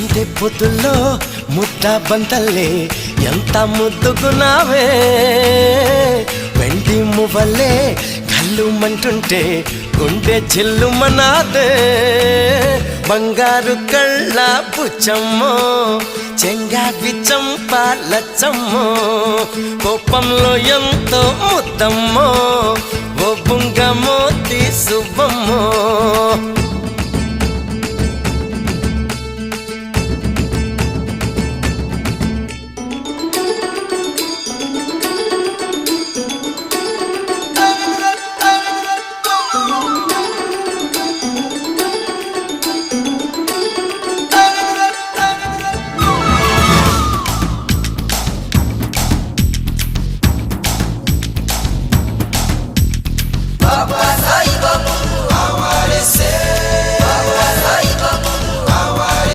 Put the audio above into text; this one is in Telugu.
సందే పొద్దుల్లో ముద్ద బంతల్లే ఎంత ముద్దుకున్నావే వెండి మువ్వలే కళ్ళు మంటుంటే గుండె చెల్లుమనాదే బంగారు కళ్ళ పుచ్చమ్మో చెంగావి చంపాలచ్చమ్మో కోపంలో ఎంతో ముద్దమ్మో ఓ బుంగమో తీసుబమ్మో